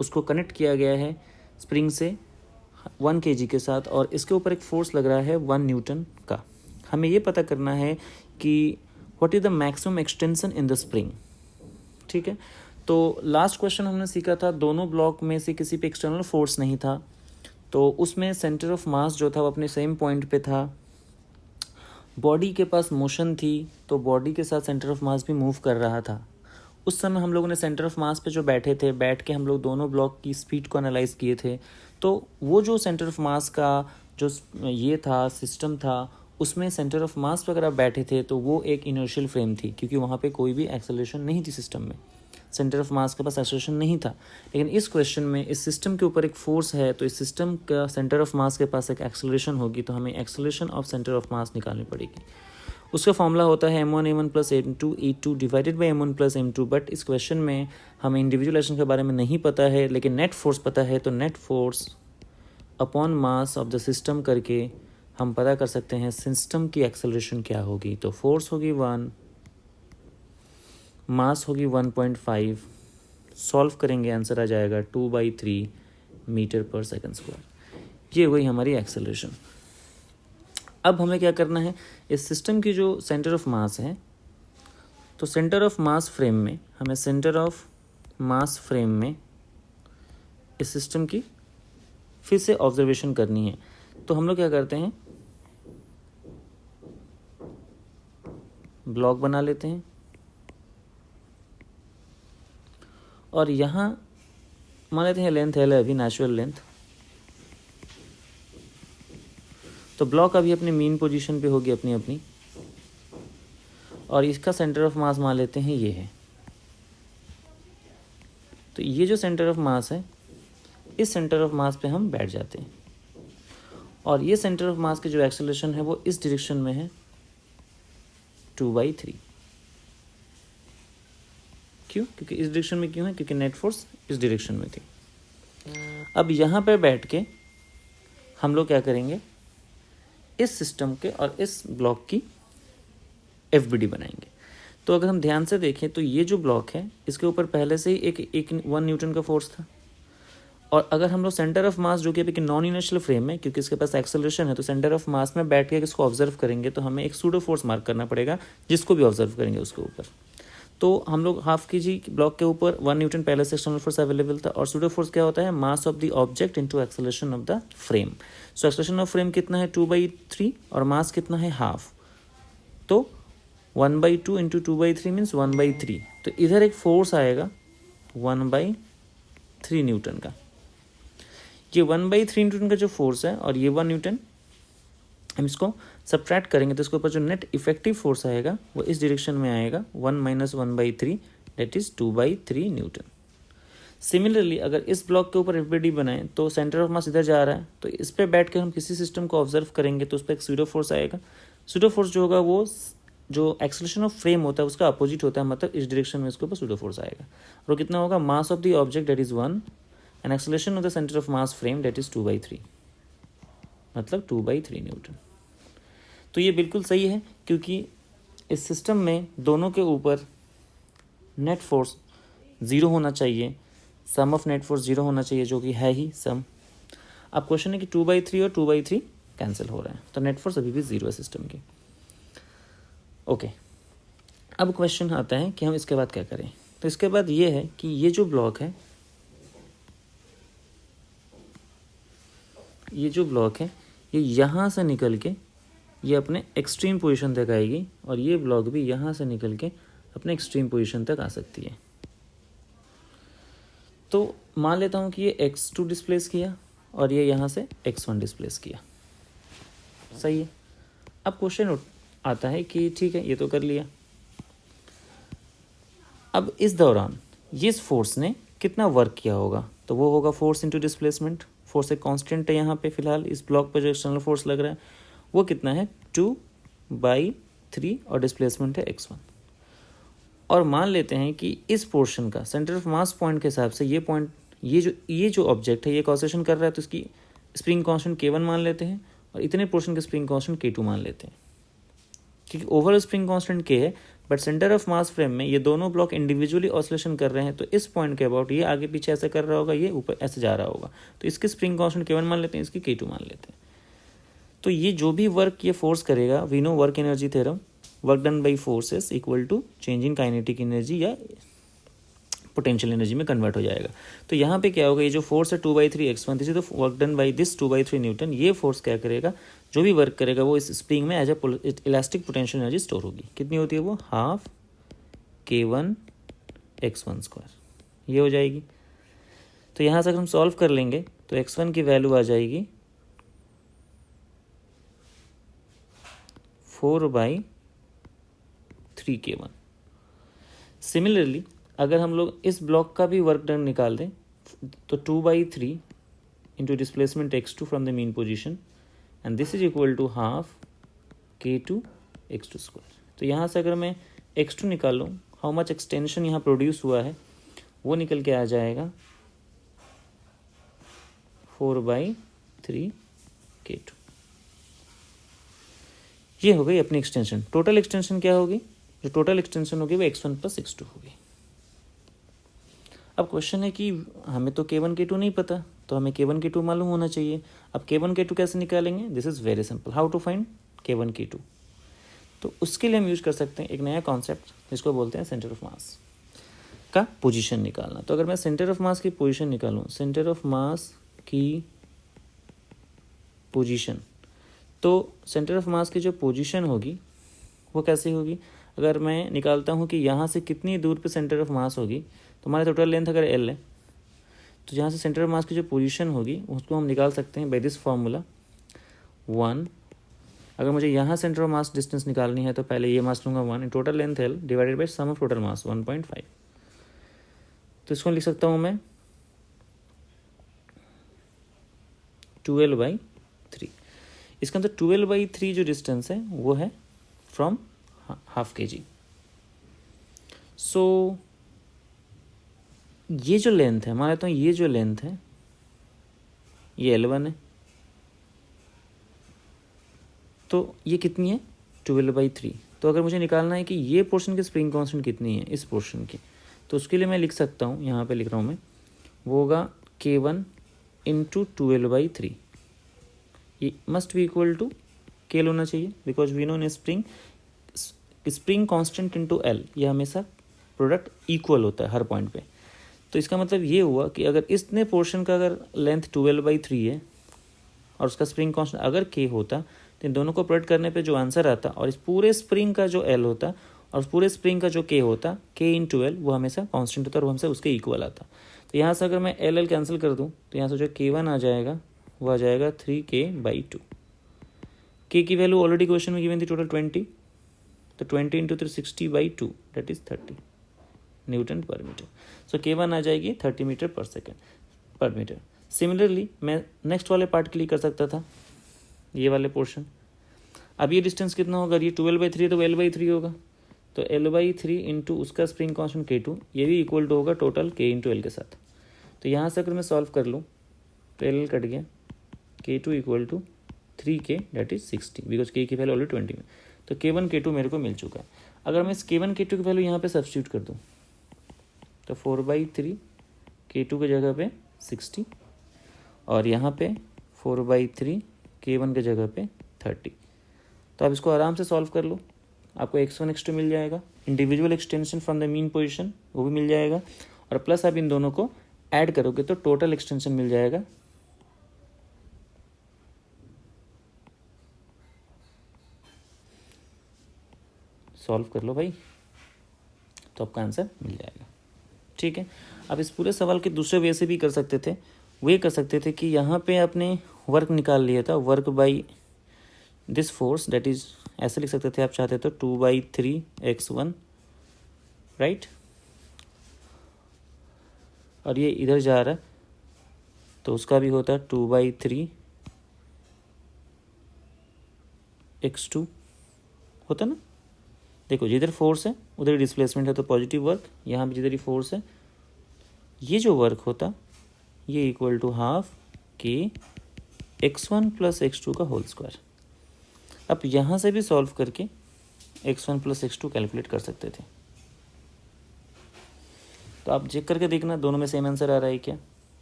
उसको कनेक्ट किया गया है स्प्रिंग से 1 kg के साथ और इसके ऊपर एक फोर्स लग रहा है 1 न्यूटन का। हमें ये पता करना है कि what is the maximum extension in the spring. ठीक है, तो लास्ट क्वेश्चन हमने सीखा था दोनों ब्लॉक में से किसी पे एक्सटर्नल फोर्स नहीं था, तो उसमें सेंटर ऑफ मास जो था वो अपने सेम पॉइंट पे था। बॉडी के पास मोशन थी तो बॉडी के साथ सेंटर ऑफ मास भी मूव कर रहा था। उस समय हम लोगों ने सेंटर ऑफ मास पे जो बैठे थे, बैठ के हम लोग दोनों ब्लॉक की स्पीड को एनालाइज किए थे। तो वो जो सेंटर ऑफ मास का जो ये था सिस्टम था, उसमें सेंटर ऑफ मास पे अगर आप बैठे थे तो वो एक इनर्शियल फ्रेम थी, क्योंकि वहाँ पे कोई भी एक्सेलरेशन नहीं थी सिस्टम में, सेंटर ऑफ मास के पास एक्सेलरेशन नहीं था। लेकिन इस क्वेश्चन में इस सिस्टम के ऊपर एक फोर्स है, तो इस सिस्टम का सेंटर ऑफ मास के पास एक एक्सेलरेशन होगी, तो हमें acceleration of centre of mass निकालनी पड़ेगी। उसका फॉर्मूला होता है m1 plus m2 divided by m1 plus m2। But इस क्वेश्चन में हमें इंडिविजुअल एक्शन के बारे में नहीं पता है, लेकिन नेट फोर्स पता है, तो net force upon mass of the system करके हम पता कर सकते हैं सिस्टम की एक्सेलरेशन क्या होगी। तो फोर्स होगी 1, मास होगी 1.5, सॉल्व करेंगे आंसर आ जाएगा 2/3 मीटर पर सेकंड स्क्वायर। ये हुई हमारी एक्सेलरेशन। अब हमें क्या करना है, इस सिस्टम की जो सेंटर ऑफ मास है, तो सेंटर ऑफ मास फ्रेम में हमें सेंटर ऑफ मास फ्रेम में इस सिस्टम की फिर से ऑब्जर्वेशन करनी है। तो हम लोग क्या करते हैं, ब्लॉक बना लेते हैं और यहाँ मान लेते हैं लेंथ L है अभी, नेचुरल लेंथ। तो ब्लॉक अभी अपने मीन पोजीशन पे होगी अपनी अपनी, और इसका सेंटर ऑफ मास मान लेते हैं ये है। तो ये जो सेंटर ऑफ मास है, इस सेंटर ऑफ मास पे हम बैठ जाते हैं, और ये सेंटर ऑफ मास की जो एक्सेलरेशन है वो इस डायरेक्शन में है 2/3। क्यों? क्योंकि इस डायरेक्शन में क्यों है, क्योंकि नेट फोर्स इस डायरेक्शन में थी। अब यहाँ पे बैठ के हम लोग क्या करेंगे, इस सिस्टम के और इस ब्लॉक की FBD बनाएंगे। तो अगर हम ध्यान से देखें तो ये जो ब्लॉक है इसके ऊपर पहले से ही एक 1 न्यूटन का फोर्स था, और अगर हम लोग सेंटर ऑफ मास जो कि अभी नॉन इनर्शियल फ्रेम है, क्योंकि इसके पास एक्सेलरेशन है, तो सेंटर ऑफ मास में बैठ के इसको ऑब्जर्व करेंगे तो हमें एक सूडो फोर्स मार्क करना पड़ेगा जिसको भी ऑब्जर्व करेंगे उसके ऊपर। तो हम लोग हाफ kg ब्लॉक के ऊपर 1 न्यूटन पहले से एक्सटर्नल फोर्स अवेलेबल था, और सूडो फोर्स क्या होता है, mass of the object into acceleration of the frame. So acceleration of frame कितना है 2/3 और मास कितना है हाफ, तो 1/2 इंटू 2/3 मीन्स 1/3। तो इधर एक फोर्स आएगा 1/3 न्यूटन का। ये 1/3 न्यूटन का जो फोर्स है और ये 1 न्यूटन, हम इसको सब्ट्रैक्ट करेंगे तो इसके ऊपर जो नेट इफेक्टिव फोर्स आएगा वो इस डायरेक्शन में आएगा 1 - 1/3 दैट इज 2/3 न्यूटन। सिमिलरली अगर इस ब्लॉक के ऊपर FBD बनाएं तो सेंटर ऑफ मास इधर जा रहा है, तो इस पर बैठ कर हम किसी सिस्टम को ऑब्जर्व करेंगे तो उस पर एक सूडो फोर्स आएगा। सूडो फोर्स जो होगा वो जो एक्सेलरेशन ऑफ फ्रेम होता है उसका अपोजिट होता है, मतलब इस डायरेक्शन में इसके ऊपर सूडो फोर्स आएगा। और वो कितना होगा, mass of the object that is 1 and acceleration of the centre of mass frame that is 2/3, मतलब 2/3 न्यूटन। तो ये बिल्कुल सही है, क्योंकि इस सिस्टम में दोनों के ऊपर नेट फोर्स 0 होना चाहिए, सम ऑफ नेट फोर्स 0 होना चाहिए, जो कि है ही सम। अब क्वेश्चन है कि 2/3 और 2/3 कैंसिल हो रहा है, तो नेट फोर्स अभी भी 0 है सिस्टम की। ओके, अब क्वेश्चन आता है कि हम इसके बाद क्या करें। तो इसके बाद ये है कि ये जो ब्लॉक है, ये यहाँ से निकल के ये अपने एक्सट्रीम पोजीशन तक आएगी, और ये ब्लॉक भी यहाँ से निकल के अपने एक्सट्रीम पोजीशन तक आ सकती है। तो मान लेता हूँ कि ये x2 डिस्प्लेस किया और ये यहाँ से x1 डिस्प्लेस किया, सही है। अब क्वेश्चन आता है कि ठीक है, ये तो कर लिया। अब इस दौरान ये इस फोर्स ने कितना वर्क किया होगा, तो वो होगा फोर्स इंटू डिस्प्लेसमेंट। फोर्स एक कांस्टेंट है यहाँ पे, फिलहाल इस ब्लॉक पे जो एक्सटर्नल फोर्स लग रहा है वो कितना है 2/3 और डिस्प्लेसमेंट है x1। और मान लेते हैं कि इस पोर्शन का सेंटर ऑफ मास पॉइंट के हिसाब से ये पॉइंट, ये जो ऑब्जेक्ट है ये कॉन्सेशन कर रहा है, तो इसकी स्प्रिंग कांस्टेंट K1 मान लेते हैं और इतने पोर्शन के स्प्रिंग कांस्टेंट K2 मान लेते हैं। क्योंकि ओवरऑल स्प्रिंग कांस्टेंट K है but centre of mass frame में ये दोनों ब्लॉक इंडिविजुअली ऑसिलेशन कर रहे हैं, तो इस पॉइंट के अबाउट ये आगे पीछे ऐसे कर रहा होगा, ये ऊपर ऐसे जा रहा होगा, तो इसकी स्प्रिंग कांस्टेंट K1 मान लेते हैं, इसकी K2 मान लेते हैं। तो ये जो भी वर्क ये फोर्स करेगा, we know work energy theorem, work done by forces equal to change in kinetic energy या पोटेंशियल एनर्जी में कन्वर्ट हो जाएगा। तो यहाँ पे क्या होगा, ये जो फोर्स है 2/3 x1, this is the work done by this 2/3 Newton, ये फोर्स क्या करेगा, जो भी वर्क करेगा वो इस स्प्रिंग में as a elastic potential energy store होगी। कितनी होती है वो, हाफ K1 x1 स्क्वायर, ये हो जाएगी। तो यहाँ से अगर हम सॉल्व कर लेंगे तो x1 की वैल्यू आ जाएगी 4/3 K1। सिमिलरली अगर हम लोग इस ब्लॉक का भी वर्क डन निकाल दें तो 2/3 into displacement x2 from the mean position and this is equal to half K2 x2 square. तो यहाँ से अगर मैं x2 निकाल लूँ, हाउ मच एक्सटेंशन यहाँ प्रोड्यूस हुआ है, वो निकल के आ जाएगा 4/3 K2। ये हो गई अपनी एक्सटेंशन। टोटल एक्सटेंशन क्या होगी, जो टोटल एक्सटेंशन होगी वो x1 + x2 होगी। अब क्वेश्चन है कि हमें तो K1 K2 नहीं पता, तो हमें K1 K2 मालूम होना चाहिए। अब K1 K2 कैसे निकालेंगे, this is very simple, how to find K1 K2। तो उसके लिए हम यूज कर सकते हैं एक नया कॉन्सेप्ट जिसको बोलते हैं सेंटर ऑफ मास का पोजीशन निकालना। तो अगर मैं सेंटर ऑफ मास की पोजीशन निकालूं, सेंटर ऑफ मास की पोजीशन, तो सेंटर ऑफ मास की जो पोजीशन होगी वो कैसे होगी, अगर मैं निकालता हूँ कि यहाँ से कितनी दूर पे सेंटर ऑफ मास होगी, तो हमारा टोटल लेंथ अगर L है, तो यहाँ से सेंटर ऑफ मास की जो पोजीशन होगी उसको हम निकाल सकते हैं बाय दिस फार्मूला 1। अगर मुझे यहाँ सेंटर ऑफ मास डिस्टेंस निकालनी है तो पहले ये मास लूँगा 1, total length L divided by sum of total mass 1.5। तो इसको लिख सकता हूँ मैं 12/3। इसके अंदर 12/3 जो डिस्टेंस है वो है फ्रॉम हाफ kg। सो ये जो लेंथ है, मान लेता हूँ ये जो लेंथ है ये L1 है, तो ये कितनी है 12/3। तो अगर मुझे निकालना है कि ये पोर्शन की स्प्रिंग कांस्टेंट कितनी है इस पोर्शन की, तो उसके लिए मैं लिख सकता हूँ, यहाँ पे लिख रहा हूँ मैं, वो होगा K1 × 12/3। ये must be equal to K होना चाहिए, because we know in spring constant into L, ये हमेशा प्रोडक्ट इक्वल होता है हर पॉइंट पे। तो इसका मतलब ये हुआ कि अगर इतने पोर्शन का अगर लेंथ 12/3 है और उसका स्प्रिंग कांस्टेंट अगर K होता, तो इन दोनों को प्रोडक्ट करने पे जो आंसर आता और इस पूरे स्प्रिंग का जो L होता और उस पूरे स्प्रिंग का जो K होता, K × L, वो हमेशा कांस्टेंट होता और वो हमसे उसके इक्वल आता। तो यहाँ से अगर मैं L कैंसिल कर दूँ तो यहाँ से जो K1 आ जाएगा वो आ जाएगा 3K/2। K की वैल्यू ऑलरेडी क्वेश्चन में गिवन थी टोटल 20, तो 20 × 360/2 दैट इज 30 न्यूटन पर मीटर। सो K1 आ जाएगी 30 मीटर पर मीटर। सिमिलरली मैं नेक्स्ट वाले पार्ट के लिए कर सकता था, ये वाले पोर्शन। अब ये डिस्टेंस कितना होगा, ये 12/3 तो L/3 होगा, तो L/3 इंटू उसका स्प्रिंग कांस्टेंट K2, ये भी इक्वल टू होगा टोटल K × L के साथ। तो यहाँ से अगर मैं सॉल्व कर लूँ तो L कट गया, K2 equal to 3K that is 60, because K की वैल्यू ऑलरेडी 20 में, तो K1 K2 मेरे को मिल चुका है। अगर मैं इस K1 K2 की वैल्यू यहाँ पे सब्स्टिट्यूट कर दूँ तो 4/3 K2 की जगह पे 60 और यहाँ पे 4/3 K1 के जगह पे 30। तो आप इसको आराम से सॉल्व कर लो, आपको x1 x2 मिल जाएगा, individual extension from the mean position वो भी मिल जाएगा, और प्लस आप इन दोनों को ऐड करोगे तो टोटल एक्सटेंशन मिल जाएगा। सॉल्व कर लो भाई, तो आपका आंसर मिल जाएगा। ठीक है, अब इस पूरे सवाल के दूसरे वे से भी कर सकते थे, वे कर सकते थे कि यहाँ पे आपने वर्क निकाल लिया था, work by this force, that is ऐसे लिख सकते थे आप चाहते तो 2/3 x1, राइट, और ये इधर जा रहा है तो उसका भी होता 2/3 x2 होता ना। देखो जिधर फोर्स है उधर डिस्प्लेसमेंट है, तो पॉजिटिव वर्क, यहाँ भी जिधर ही फोर्स है, ये जो वर्क होता ये equal to half K x1 + x2 का होल स्क्वायर। अब यहाँ से भी सॉल्व करके x1 प्लस x2 कैलकुलेट कर सकते थे। तो आप चेक करके देखना दोनों में सेम आंसर आ रहा है क्या।